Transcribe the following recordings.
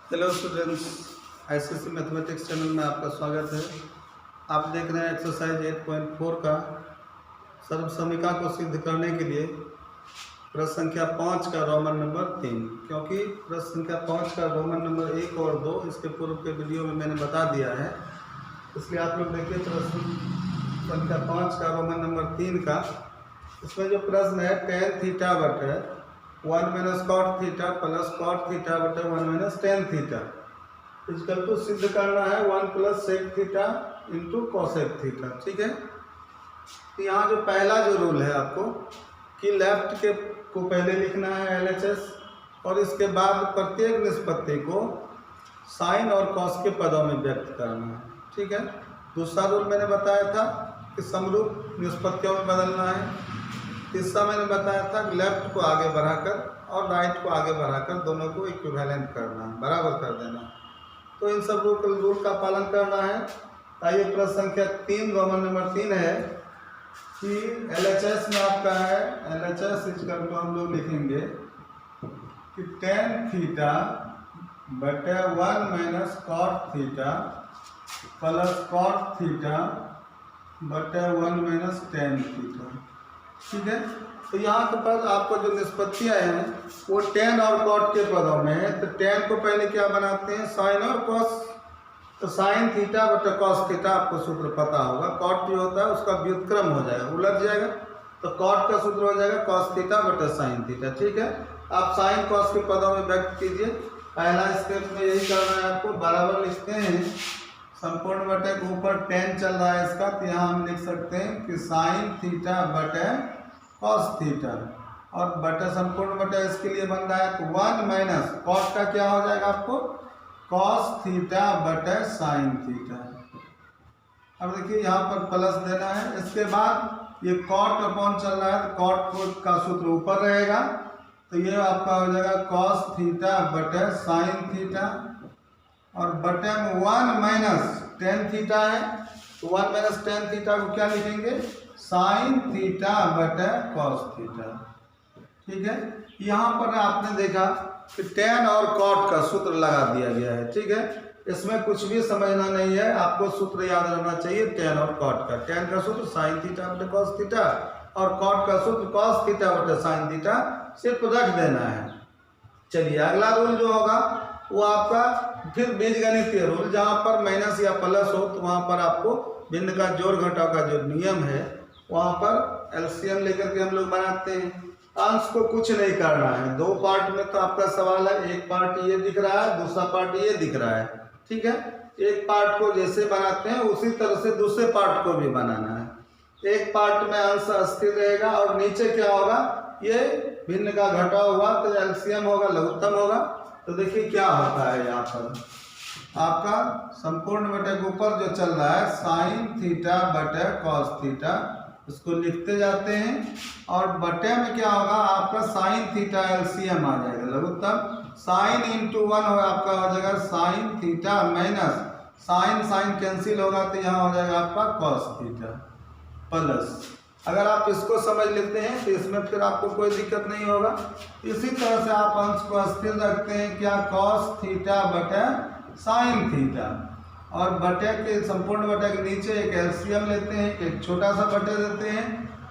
Hello students, ICSE mathematics channel में आपका स्वागत है। आप देख रहे हैं एक्सरसाइज 8.4 का सर्व समीका को सिद्ध करने के लिए प्रश्न संख्या 5 का रोमन नंबर 3। क्योंकि प्रश्न संख्या 5 का रोमन नंबर 1 और 2 इसके पूर्व के वीडियो में मैंने बता दिया है, इसलिए आप लोग देखिए प्रश्न संख्या 5 का रोमन नंबर 3 का। इसमें जो प्रश्न है tan थीटा बटे 1 minus cot theta plus cot theta बटे 1 minus tan theta equal to सिद्ध करना है 1 plus sec theta into cosec theta. ठीक है, तो यहाँ जो पहला जो रूल है आपको कि लेफ्ट के को पहले लिखना है LHS और इसके बाद प्रत्येक निष्पत्ति को साइन और कॉस के पदों में व्यक्त करना है। ठीक है, दूसरा रूल मैंने बताया था कि समरूप निष्पत्तियों में बदलना है। तीसरा मैंने बताया था कि लेफ्ट को आगे बढ़ाकर और राइट को आगे बढ़ाकर दोनों को इक्विवेलेंट करना है, बराबर कर देना। तो इन सब रूल का पालन करना है। आइए प्रश्न संख्या 3 रोमन नंबर 3 है कि LHS में आपका है LHS इजकल को हम लोग लिखेंगे कि tan थीटा बटे 1 minus cot theta plus cot theta बटे 1 माइनस टेन थीटा। ठीक है, तो यहाँ पर आपको जो निष्पत्तियाँ हैं वो tan और cot के पदों में है। तो tan को पहले क्या बनाते हैं, साइन और cos। तो साइन थीटा बटे cos थीटा आपको सूत्र पता होगा। cot जो होता है उसका व्युत्क्रम हो जाएगा, उलट जाएगा, तो cot का सूत्र हो जाएगा cos थीटा बटे साइन थीटा। ठीक है, आप साइन cos के पदों में व्यक्त कीजिए। पहला स्टेप में यही करना है आपको, बराबर लिखते हैं संपूर्ण बटे के ऊपर tan चल रहा है इसका, तो यहाँ हम लिख सकते हैं कि साइन थीटा बटे कॉस थीटा और बटे संपूर्ण बटे इसके लिए बन रहा है तो 1 माइनस कॉस का क्या हो जाएगा आपको, कॉस थीटा बटे साइन थीटा। अब देखिए यहाँ पर प्लस देना है, इसके बाद ये कॉट अपॉन चल रहा है तो कॉट का सूत्र ऊपर रहेगा, तो ये आपका हो जाएगा कॉस थीटा बटे साइन थीटा और बटे में 1 माइनस टेन थीटा है, तो 1 माइनस टेन थीटा को क्या लिखेंगे, साइन थीटा बटे कॉस थीटा। ठीक है, यहाँ पर आपने देखा कि tan और cot का सूत्र लगा दिया गया है। ठीक है, इसमें कुछ भी समझना नहीं है, आपको सूत्र याद रहना चाहिए tan और cot का। tan का सूत्र साइन थीटा बटे कॉस थीटा और cot का सूत्र कॉस थीटा बटे साइन थीटा, सिर्फ रख देना है। चलिए अगला रूल जो होगा वो आपका फिर बीजगणितीय रूल, जहाँ पर माइनस या प्लस हो तो वहाँ पर आपको भिन्न का जोड़ घटाव का जो नियम है वहाँ पर एलसीएम लेकर के हम लोग बनाते हैं। अंश को कुछ नहीं करना है, दो पार्ट में तो आपका सवाल है, एक पार्ट ये दिख रहा है, दूसरा पार्ट ये दिख रहा है। ठीक है, एक पार्ट को जैसे बनाते हैं उसी तरह से दूसरे पार्ट को भी बनाना है। एक पार्ट में अंश अस्थिर रहेगा और नीचे क्या होगा, ये भिन्न का घटाव हुआ तो एलसीएम होगा, लघुत्तम होगा। तो देखिए क्या होता है, यहाँ पर आपका संपूर्ण बटे के ऊपर जो चल रहा है साइन थीटा बटे कॉस थीटा, इसको लिखते जाते हैं और बटे में क्या होगा आपका साइन थीटा एलसीएम आ जाएगा, लघुत्तम साइन इंटू 1 हो आपका हो जाएगा sine theta minus sine sine cancel होगा तो यहाँ हो जाएगा आपका कॉस थीटा प्लस। अगर आप इसको समझ लेते हैं तो इसमें फिर आपको कोई दिक्कत नहीं होगा। इसी तरह से आप अंश को स्थिर रखते हैं क्या, कॉस थीटा बटे साइन थीटा और बटे के संपूर्ण बटे के नीचे एक एलसीएम लेते हैं, एक छोटा सा बटे देते हैं,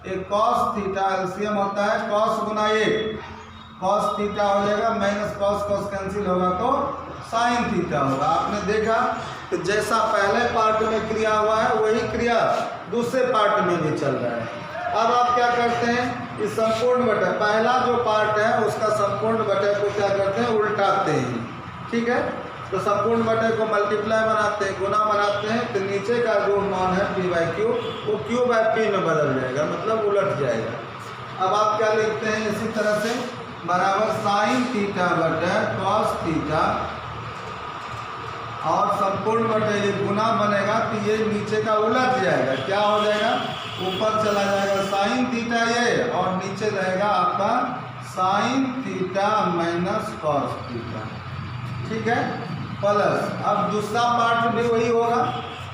एक कॉस थीटा एलसीएम होता है कॉस गुना 1, कॉस थीटा हो जाएगा माइनस कॉस, कॉस कैंसिल होगा तो साइन थीटा होगा। आपने देखा कि जैसा पहले पार्ट में क्रिया हुआ है वही क्रिया दूसरे पार्ट में भी चल रहा है। अब आप क्या करते हैं, इस संपूर्ण बटे पहला जो पार्ट है उसका संपूर्ण बटे को क्या करते हैं, उल्टाते हैं। ठीक है, तो संपूर्ण बटे को मल्टीप्लाई बनाते हैं, गुना बनाते हैं, तो नीचे का जो मान है p बाई क्यू वो q बाई p में बदल जाएगा, मतलब उलट जाएगा। अब आप क्या लिखते हैं, इसी तरह से बराबर साइन थीटा बटे कॉस थीटा और संपूर्ण बटे ये गुना बनेगा तो ये नीचे का उलट जाएगा, क्या हो जाएगा, ऊपर चला जाएगा साइन थीटा ये और नीचे रहेगा आपका sign theta minus cos theta. ठीक है, प्लस अब दूसरा पार्ट भी वही होगा,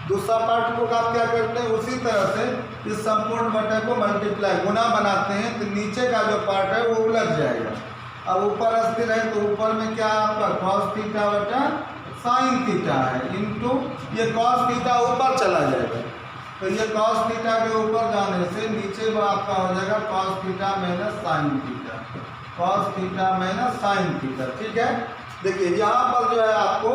दूसरा पार्ट को आप क्या करते हैं, उसी तरह से इस संपूर्ण बटे को मल्टीप्लाई गुना बनाते हैं तो नीचे का जो पार्ट है वो उलट जाएगा। अब ऊपर स्थिर है तो ऊपर में क्या है आपका cos थीटा बटा sin थीटा है, इंटू ये cos थीटा ऊपर चला जाएगा, तो ये cos थीटा के ऊपर जाने से नीचे वो आपका हो जाएगा cos theta minus sin theta, cos theta minus sin theta. ठीक है, देखिए यहाँ पर जो है आपको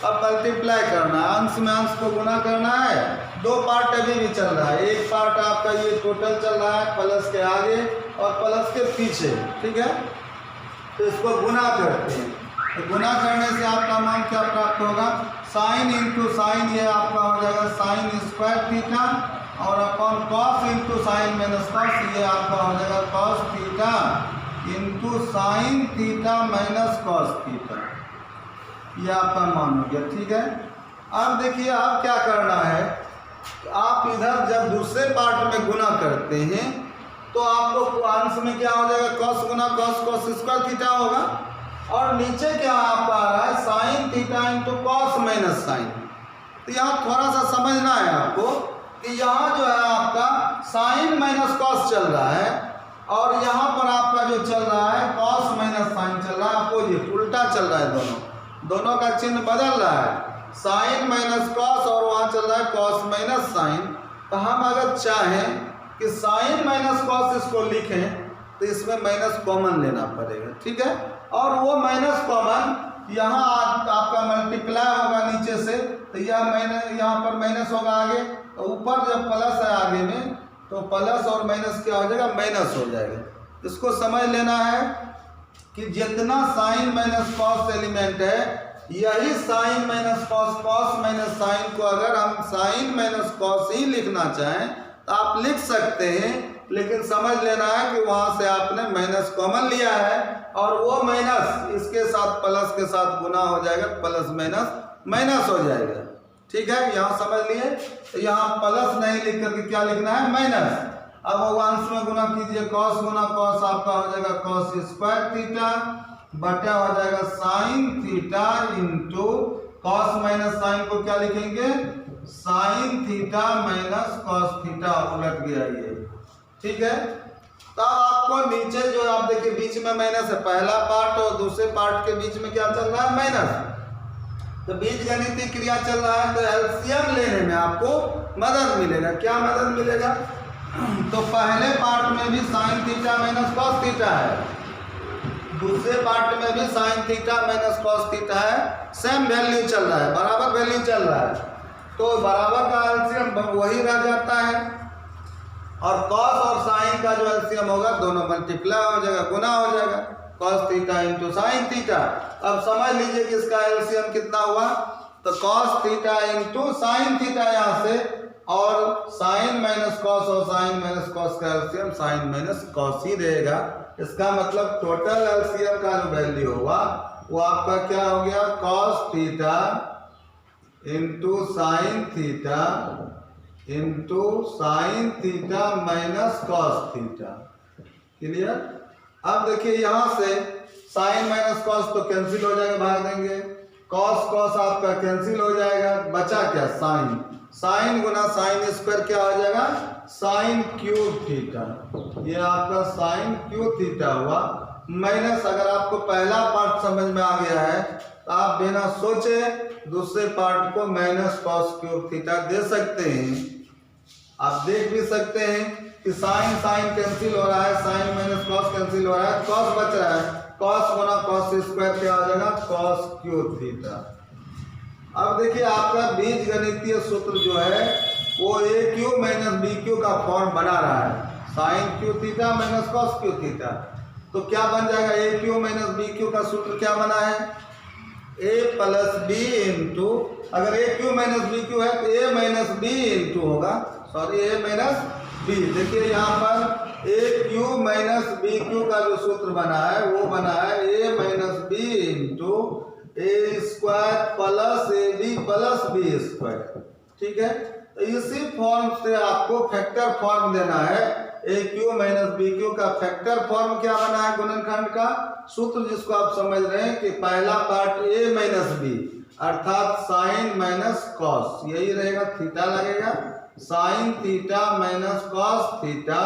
अब मल्टीप्लाई करना है, अंश में अंश को गुना करना है। दो पार्ट अभी भी चल रहा है, एक पार्ट आपका ये टोटल चल रहा है प्लस के आगे और प्लस के पीछे। ठीक है, तो इसको गुना करते हैं, तो गुना करने से आपका मान क्या प्राप्त होगा, साइन इंटू साइन, ये आपका हो जाएगा साइन स्क्वायर थीटा, और upon cos into sine minus cos, ये आपका हो जाएगा cos theta into sine theta minus cos theta, ये आपका मान हो गया। ठीक है, अब देखिए आप क्या करना है, आप इधर जब दूसरे पार्ट में गुना करते हैं तो आपको अंश में क्या हो जाएगा, कॉस गुना कॉस, कॉस स्क्वायर थीटा होगा, और नीचे क्या आपका आ रहा है sine theta into cos minus sine. तो यहाँ थोड़ा सा समझना है आपको कि यहाँ जो है आपका साइन माइनस कॉस चल रहा है, और यहाँ पर आपका जो चल रहा है कॉस माइनस साइन चल रहा है, अपोजिट उल्टा चल रहा है, दोनों का चिन्ह बदल रहा है, साइन माइनस कॉस और वहाँ चल रहा है कॉस माइनस साइन। तो हम अगर चाहें कि साइन माइनस कॉस इसको लिखें तो इसमें माइनस कॉमन लेना पड़ेगा। ठीक है, और वो माइनस कॉमन यहाँ आपका मल्टीप्लाई होगा नीचे से, तो यह माइनस यहाँ पर माइनस होगा आगे, तो ऊपर जब प्लस है आगे में तो प्लस और माइनस क्या हो जाएगा, माइनस हो जाएगा। इसको समझ लेना है कि जितना साइन माइनस कॉस एलिमेंट है, यही sine minus cos, cos minus sine को अगर हम साइन माइनस कॉस ही लिखना चाहें तो आप लिख सकते हैं, लेकिन समझ लेना है कि वहाँ से आपने माइनस कॉमन लिया है, और वो माइनस इसके साथ प्लस के साथ गुना हो जाएगा, प्लस माइनस माइनस हो जाएगा। ठीक है, यहाँ समझ लिए, तो यहाँ प्लस नहीं लिख करके क्या लिखना है, माइनस। अब वो अंश में गुना कीजिए, कॉस गुना कॉस आपका हो जाएगा कॉस स्क्वायर थीटा बटा हो जाएगा sine theta into cos minus sine को क्या लिखेंगे, sine theta minus cos theta, उलट गया ये। ठीक है, तो आपको नीचे जो आप देखिए बीच में माइनस है, पहला पार्ट और दूसरे पार्ट के बीच में क्या चल रहा है, माइनस। तो बीजगणितीय क्रिया चल रहा है, तो एलसीएम लेने में आपको मदद मिलेगा। क्या मदद मिलेगा, तो पहले पार्ट में भी sign theta minus cos theta है, दूसरे पार्ट में भी sign theta minus cos theta है, सेम वैल्यू चल रहा है, बराबर वैल्यू चल रहा है, तो बराबर का एलसीएम वही रह जाता है, और कॉस और साइन का जो एलसीएम होगा दोनों मल्टीप्लाई हो जाएगा, गुना हो जाएगा, cos theta into sine theta. अब समझ लीजिए कि इसका एलसीएम कितना हुआ, तो cos theta into sine theta यहाँ से, और साइन माइनस कॉस और साइन माइनस कॉस का एलसीएम साइन माइनस कॉस ही रहेगा। इसका मतलब टोटल एलसीएम का जो वैल्यू होगा वो आपका क्या हो गया, cos theta into sine theta into sine theta minus cos theta. Clear. अब देखिए यहाँ से साइन माइनस कॉस तो कैंसिल हो जाएगा, भाग देंगे, कॉस कॉस आपका कैंसिल हो जाएगा, बचा क्या, साइन, साइन गुना साइन स्क्वायर क्या हो जाएगा, साइन क्यूब थीटा, ये आपका साइन क्यूब थीटा हुआ, माइनस। अगर आपको पहला पार्ट समझ में आ गया है तो आप बिना सोचे दूसरे पार्ट को माइनस कॉस क्यूब थीटा दे सकते हैं। आप देख भी सकते हैं कि साइन साइन कैंसिल हो रहा है, साइन माइनस कॉस कैंसिल हो रहा है, कॉस बच रहा है, कॉस गुना कॉस स्क्वायर क्या हो जाएगा, कॉस क्यूब थीटा। अब देखिए आपका बीजगणितीय सूत्र जो है वो A cube minus B cube का फॉर्म बना रहा है, sine cube theta minus cos cube theta. तो क्या बन जाएगा, A cube minus B cube का सूत्र क्या बना है, ए प्लस बी इंटू, अगर a cube minus B cube है तो ए माइनस बी इंटू होगा, सॉरी ए माइनस बी। देखिए यहाँ पर a cube minus B cube का जो सूत्र बना है वो बना है a minus b into a square plus a b plus b square. ठीक है, तो इसी फॉर्म से आपको फैक्टर फॉर्म देना है। ए क्यू माइनस बी क्यू का फैक्टर फॉर्म क्या बना है, गुणनखंड का सूत्र जिसको आप समझ रहे हैं कि पहला पार्ट ए माइनस बी अर्थात साइन माइनस कॉस, यही रहेगा, थीटा लगेगा, sine theta minus cos theta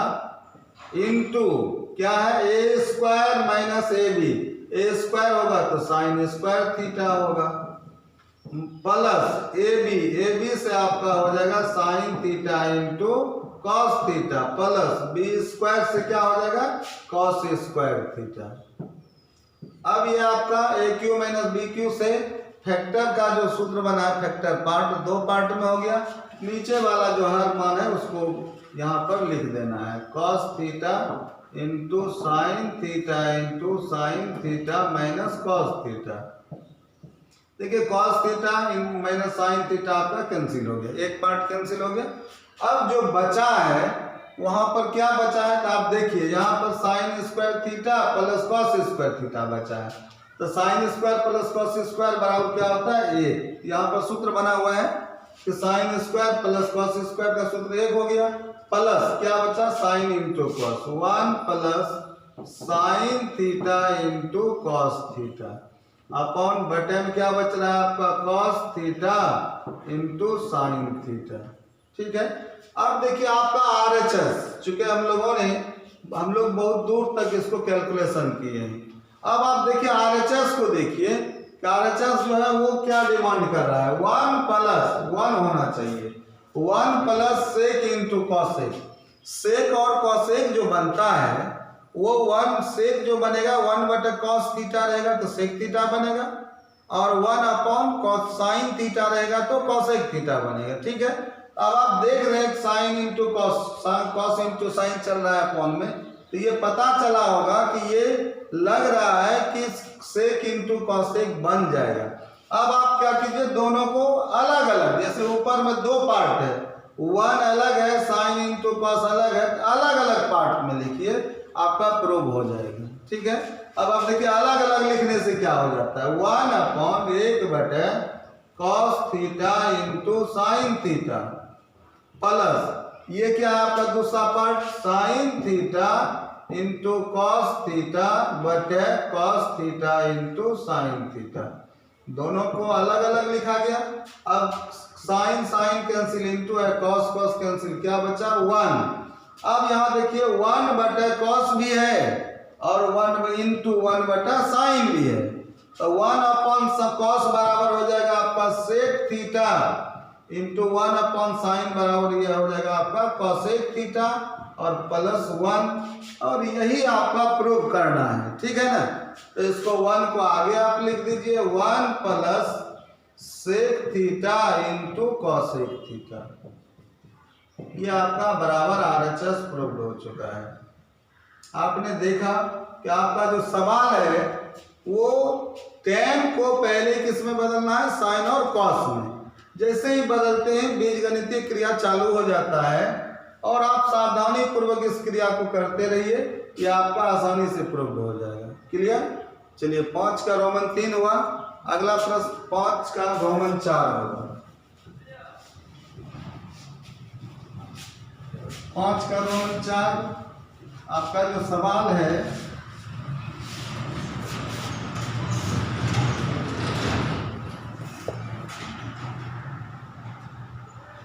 into क्या है, a square minus a b, a square होगा तो साइन स्क्वायर थीटा होगा, प्लस ए बी से आपका हो जाएगा sine theta into cos theta, plus b square से क्या हो जाएगा कॉस स्क्वायर थीटा। अब ये आपका ए क्यू माइनस बी क्यू से फैक्टर का जो सूत्र बना है, फैक्टर पार्ट दो पार्ट में हो गया। नीचे वाला जो हर मान है उसको यहाँ पर लिख देना है, cos theta into sine theta minus cos theta. देखिए cos theta minus sine theta आपका कैंसिल हो गया, एक पार्ट कैंसिल हो गया। अब जो बचा है वहां पर क्या बचा है तो आप देखिए यहाँ पर sign square theta plus cos square theta बचा है, तो sine square plus cos square बराबर क्या होता है एक। यहाँ पर सूत्र बना हुआ है कि sine square plus cos square का सूत्र एक हो गया, प्लस क्या बचा sine into cos, 1 plus sign theta into cos theta upon बटे में क्या बच रहा है आपका cos theta into sine theta. ठीक है, अब देखिए आपका RHS, चूंकि हम लोग बहुत दूर तक इसको कैलकुलेशन किए हैं। अब आप देखिए RHS को देखिए, RHS जो है वो क्या डिमांड कर रहा है, 1 प्लस 1 होना चाहिए, 1 प्लस सेक इंटू कॉसेक। सेक और कॉसेक जो बनता है वो 1 सेक जो बनेगा 1 बटा कॉस थीटा रहेगा तो सेक थीटा बनेगा, और 1 अपॉन कॉस साइन थीटा रहेगा तो कॉसेक थीटा बनेगा। ठीक है, अब आप देख रहे हैं sine into cos, cos into sine चल रहा है अपॉन में, तो ये पता चला होगा कि ये लग रहा है कि सेक इंटू कॉसेक बन जाएगा। अब आप क्या कीजिए, दोनों को अलग अलग, जैसे ऊपर में दो पार्ट है, 1 अलग है साइन इंटू कॉस अलग है, अलग अलग पार्ट में लिखिए, आपका प्रूव हो जाएगा। ठीक है, अब आप देखिए अलग अलग लिखने से क्या हो जाता है, 1 अपॉन 1 बटे cos theta into sine theta, plus ये क्या है आपका दूसरा part sine theta into cos theta बटे cos theta into sine theta. दोनों को अलग अलग लिखा गया। अब साइन साइन कैंसिल इंटू है, कॉस कॉस कैंसिल, क्या बचा 1। अब यहाँ देखिए 1 बटा कॉस भी है और 1 इंटू 1 बटा साइन भी है, तो 1 अपॉन कॉस बराबर हो जाएगा आपका sec theta into 1 upon sine बराबर ये हो जाएगा आपका कॉसेक थीटा और प्लस 1, और यही आपका प्रूव करना है। ठीक है ना, तो इसको 1 को आगे आप लिख दीजिए, 1 plus sec theta into cosec theta. ये आपका बराबर RHS प्रूव हो चुका है। आपने देखा कि आपका जो सवाल है वो tan को पहले किस में बदलना है, साइन और कॉस में। जैसे ही बदलते हैं बीजगणितीय क्रिया चालू हो जाता है और आप सावधानी पूर्वक इस क्रिया को करते रहिए, यह आपका आसानी से प्रूव हो जाएगा। क्लियर, चलिए 5 का रोमन 3 हुआ, अगला प्रश्न 5 का रोमन 4 होगा। 5 का रोमन 4 आपका जो सवाल है,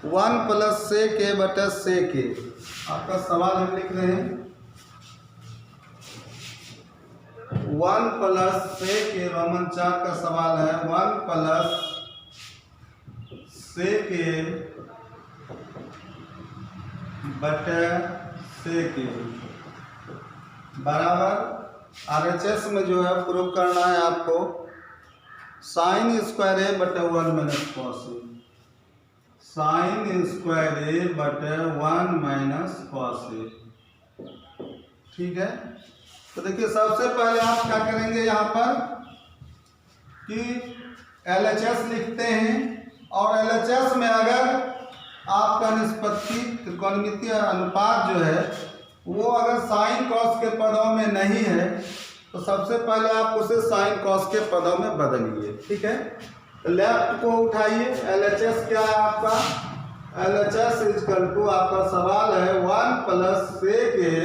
वन प्लस सेक ए बटा सेक ए, आपका सवाल हम लिख रहे हैं 1 प्लस सेक ए, रोमन 4 का सवाल है 1 प्लस सेक ए बटा सेक ए बराबर RHS में जो है प्रूव करना है आपको साइन स्क्वायर ए बटे 1 minus cos A, sine square ए बटे 1 माइनस कॉस ए। ठीक है, तो देखिए सबसे पहले आप क्या करेंगे, यहाँ पर कि LHS लिखते हैं, और LHS में अगर आपका निष्पत्ति त्रिकोणमितीय अनुपात जो है वो अगर साइन कॉस के पदों में नहीं है तो सबसे पहले आप उसे साइन कॉस के पदों में बदलिए। ठीक है, लेफ्ट को उठाइए, LHS क्या है आपका, LHS इजकल टू आपका सवाल है 1 प्लस सेक ए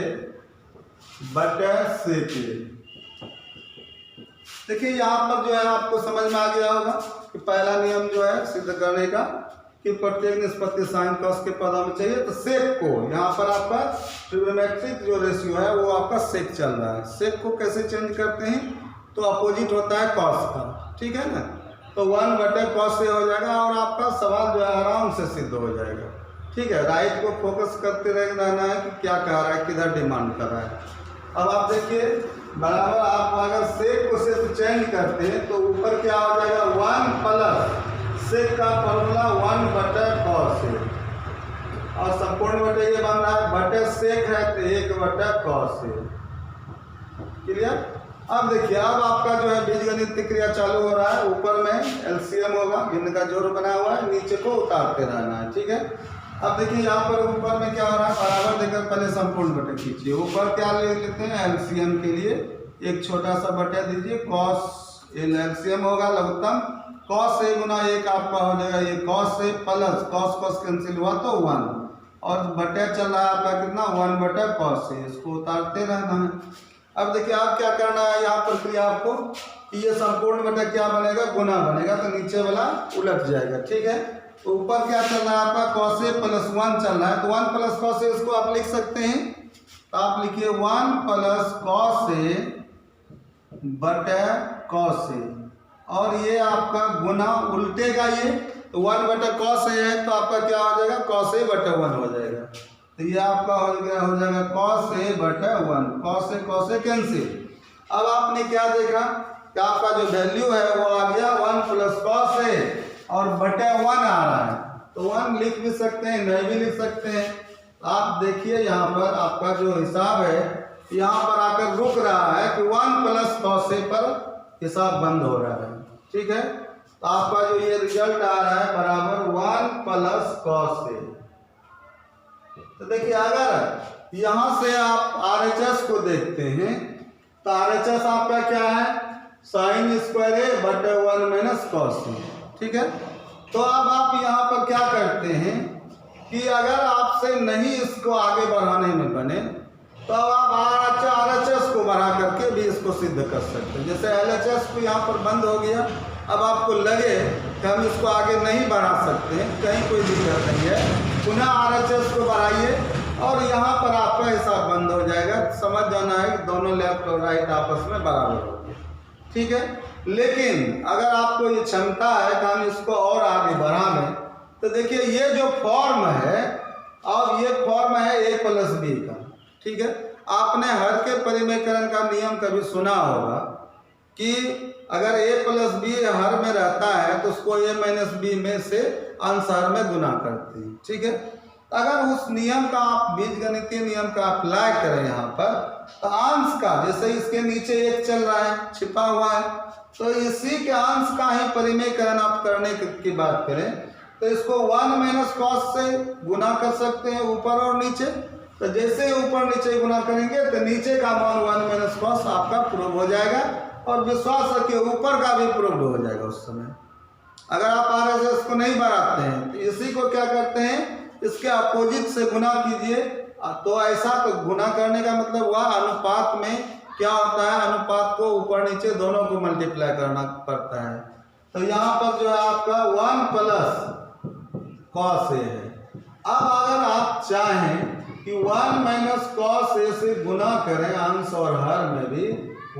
बटे सेक ए। देखिए यहाँ पर जो है आपको समझ में आ गया होगा कि पहला नियम जो है सिद्ध करने का कि प्रत्येक निष्पत्ति साइन कॉस के पदों में चाहिए, तो सेक को यहाँ पर आपका ट्रिग्नोमेट्रिक जो रेशियो है वो आपका सेक चल रहा है। सेक को कैसे चेंज करते हैं, तो अपोजिट होता है कॉस का, ठीक है ना। तो 1/cos A हो जाएगा और आपका सवाल जो है आराम से सिद्ध हो जाएगा, ठीक है। राइट को फोकस करते रहना है कि क्या कह रहा है, किधर डिमांड कर रहा है। अब आप देखिए बराबर आप अगर सेक को सिर्फ चेंज करते हैं तो ऊपर क्या हो जाएगा 1 प्लस सेक का फॉर्मूला 1/cos A और संपूर्ण बटे ये बन रहा है बटे सेक है तो 1/cos A। क्लियर। अब देखिए अब आपका जो है बीजगणित की क्रिया चालू हो रहा है। ऊपर में एलसीएम होगा, भिन्न का जोड़ बना हुआ है, नीचे को उतारते रहना है, ठीक है। अब देखिए यहाँ पर ऊपर में क्या हो रहा है, बराबर देकर पहले संपूर्ण बटे खींचिए। ऊपर क्या ले लेते हैं एलसीएम के लिए एक छोटा सा बटे दीजिए, कॉस एलसीएम होगा लघुत्तम कॉस A गुना 1 आपका हो जाएगा ये cos A plus cos cancel हुआ तो 1 और बटे चल रहा है आपका कितना 1/cos A, इसको उतारते रहना है। अब देखिए आप क्या करना है यहाँ पर क्रिया आपको कि ये संपूर्ण बटे क्या बनेगा गुना बनेगा तो नीचे वाला उलट जाएगा, ठीक है। तो ऊपर क्या चल रहा है आपका cos A + 1 चल रहा है तो 1 + cos A इसको आप लिख सकते हैं। तो आप लिखिए 1 + cos A बटे cos A और ये आपका गुना उल्टेगा ये तो 1/cos A है तो आपका क्या हो जाएगा cos A बटे 1 हो जाएगा। तो ये आपका हो जाएगा cos A बटे 1 cos A कैंसिल। अब आपने क्या देखा कि आपका जो वैल्यू है वो आ गया 1 + cos A और बटे 1 आ रहा है तो 1 लिख भी सकते हैं नहीं भी लिख सकते हैं। आप देखिए यहाँ पर आपका जो हिसाब है यहाँ पर आकर रुक रहा है कि 1 + cos A पर हिसाब बंद हो रहा है, ठीक है। तो आपका जो ये रिजल्ट आ रहा है बराबर 1 + cos A। तो देखिए अगर यहाँ से आप RHS को देखते हैं तो RHS आपका क्या है sin² A बटे 1 - cos A, ठीक है। तो अब आप यहाँ पर क्या करते हैं कि अगर आपसे नहीं इसको आगे बढ़ाने में बने तो अब आप RHS को बढ़ा करके भी इसको सिद्ध कर सकते हैं। जैसे LHS को यहाँ पर बंद हो गया, अब आपको लगे कि हम इसको आगे नहीं बढ़ा सकते, कहीं कोई दिक्कत नहीं है, पुनः RHS को बढ़ाइए और यहाँ पर आपका हिसाब बंद हो जाएगा। समझ जाना है कि दोनों लेफ्ट और राइट आपस में बराबर हो गए, ठीक है। लेकिन अगर आपको ये क्षमता है कि हम इसको और आगे बढ़ा लें तो देखिए ये जो फॉर्म है अब ये फॉर्म है A + B का, ठीक है। आपने हर के परिमेयकरण का नियम कभी सुना होगा कि अगर A + B हर में रहता है तो उसको A - B में से अंश हर में गुना करते हैं, ठीक है। अगर उस नियम का आप बीजगणितीय नियम का अप्लाई करें यहाँ पर तो अंश का जैसे इसके नीचे 1 चल रहा है छिपा हुआ है तो इसी के अंश का ही परिमेयकरण आप करने की बात करें तो इसको 1 - cos से गुना कर सकते हैं ऊपर और नीचे। तो जैसे ऊपर नीचे गुना करेंगे तो नीचे का मान 1 - cos आपका प्रूव हो जाएगा और विश्वास रखिए ऊपर का भी प्रूव हो जाएगा उस समय। अगर आप RHS को नहीं बढ़ाते हैं तो इसी को क्या करते हैं इसके अपोजिट से गुना कीजिए। तो ऐसा तो गुना करने का मतलब हुआ अनुपात में क्या होता है अनुपात को ऊपर नीचे दोनों को मल्टीप्लाई करना पड़ता है। तो यहाँ पर जो है आपका 1 + cos A है। अब अगर आप चाहें कि 1 - cos A से गुना करें अंश और हर में भी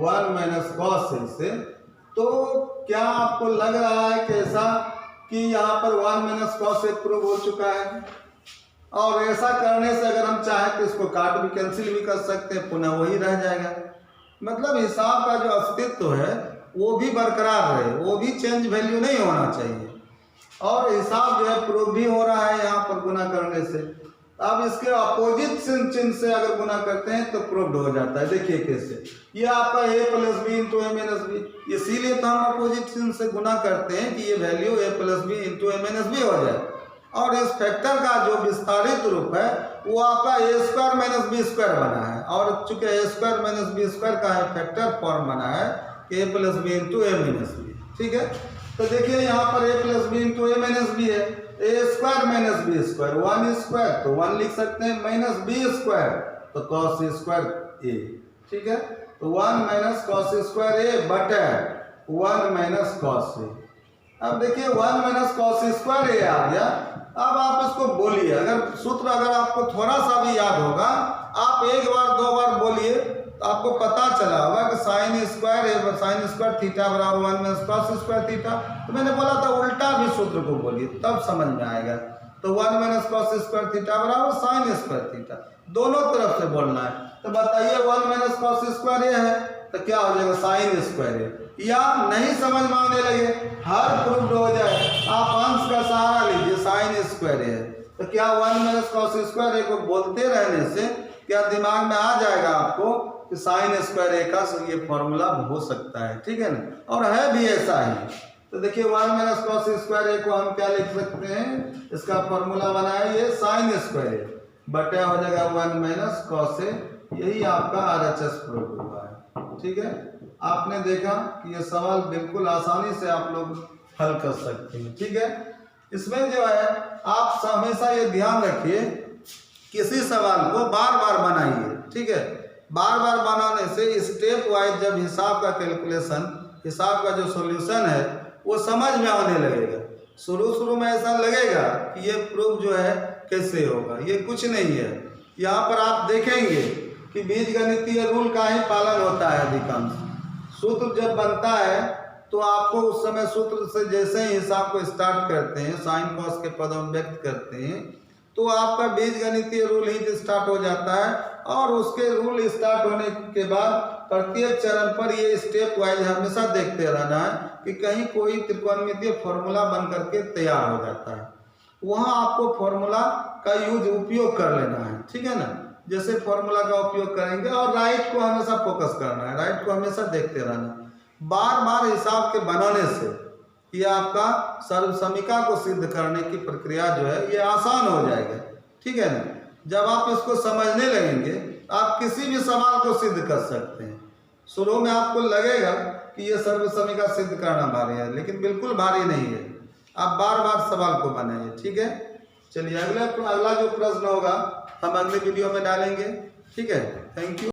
1 - cos A से तो क्या आपको लग रहा है कैसा कि यहाँ पर 1 - cos A प्रूव हो चुका है। और ऐसा करने से अगर हम चाहें तो इसको काट भी कैंसिल भी कर सकते हैं, पुनः वही रह जाएगा। मतलब हिसाब का जो अस्तित्व है वो भी बरकरार रहे, वो भी चेंज वैल्यू नहीं होना चाहिए और हिसाब जो है प्रूव भी हो रहा है यहाँ पर गुना करने से। अब इसके अपोजिट चिन्ह से अगर गुना करते हैं तो प्रूव्ड हो जाता है। देखिए कैसे ये आपका A + B × A - B, इसीलिए तो हम अपोजिट चिन्ह से गुना करते हैं कि ये value A + B × A - B हो जाए। और इस फैक्टर का जो विस्तारित रूप है वो आपका A² - B² बना है और चूंकि A² - B² का फैक्टर फॉर्म बना है A + B × A - B, ठीक है। तो देखिए यहाँ पर A + B × A - B है, A² - B² 1² तो 1 लिख सकते हैं -B² तो cos² A, ठीक है। तो 1 - cos² A बटे 1 - cos A। अब देखिए 1 - cos² A आ गया। अब आप इसको बोलिए, अगर सूत्र अगर आपको थोड़ा सा भी याद होगा आप 1 बार 2 बार बोलिए तो आपको पता चला होगा कि साइन स्क्वायर है, साइन स्क्वायर थीटा बराबर 1 माइनस कॉस स्क्वायर थीटा। तो मैंने बोला था उल्टा भी सूत्र को बोलिए तब समझ में आएगा। तो 1 माइनस कॉस स्क्वायर थीटा बराबर साइन स्क्वायर थीटा, दोनों तरफ से बोलना है। तो बताइए 1 माइनस कॉस स्क्वायर ये है तो क्या हो जाएगा साइन स्क्वायर है। या नहीं समझ में आने लगे, हर प्रूफ हो जाए, आप अंश का सहारा लीजिए, साइन स्क्वायर है तो क्या 1 माइनस कॉस स्क्वायर है को बोलते रहने से क्या दिमाग में आ जाएगा आपको कि साइन स्क्वायर ए का ये फॉर्मूला हो सकता है, ठीक है ना, और है भी ऐसा ही। तो देखिए 1 माइनस कॉस स्क्वायर ए को हम क्या लिख सकते हैं, इसका फॉर्मूला बनाया ये साइन स्क्वायर ए बटा हो जाएगा 1 माइनस कॉस ए, यही आपका RHS प्रूफ हुआ है, ठीक है। आपने देखा कि ये सवाल बिल्कुल आसानी से आप लोग हल कर सकते हैं, ठीक है। इसमें जो है आप हमेशा ये ध्यान रखिए, किसी सवाल को बार बार बनाइए, ठीक है। बार बार बनाने से स्टेप वाइज जब हिसाब का कैलकुलेशन, हिसाब का जो सॉल्यूशन है वो समझ में आने लगेगा। शुरू में ऐसा लगेगा कि ये प्रूफ जो है कैसे होगा, ये कुछ नहीं है। यहाँ पर आप देखेंगे कि बीजगणितीय रूल का ही पालन होता है अधिकांश। सूत्र जब बनता है तो आपको उस समय सूत्र से जैसे ही हिसाब को स्टार्ट करते हैं, साइन कॉस के पदों में व्यक्त करते हैं, तो आपका बीजगणितीय रूल ही स्टार्ट हो जाता है। और उसके रूल स्टार्ट होने के बाद प्रत्येक चरण पर ये स्टेप वाइज हमेशा देखते रहना है कि कहीं कोई त्रिकोणमितीय फॉर्मूला बन करके तैयार हो जाता है, वहाँ आपको फॉर्मूला का यूज उपयोग कर लेना है, ठीक है ना। जैसे फॉर्मूला का उपयोग करेंगे और राइट को हमेशा फोकस करना है, राइट को हमेशा देखते रहना। बार बार हिसाब के बनाने से ये आपका सर्वसमीका को सिद्ध करने की प्रक्रिया जो है ये आसान हो जाएगा, ठीक है ना। जब आप इसको समझने लगेंगे आप किसी भी सवाल को सिद्ध कर सकते हैं। शुरू में आपको लगेगा कि ये सर्वसमीका सिद्ध करना भारी है, लेकिन बिल्कुल भारी नहीं है। आप बार बार सवाल को बनाइए, ठीक है। चलिए अगला जो प्रश्न होगा हम अगले वीडियो में डालेंगे, ठीक है। Thank you.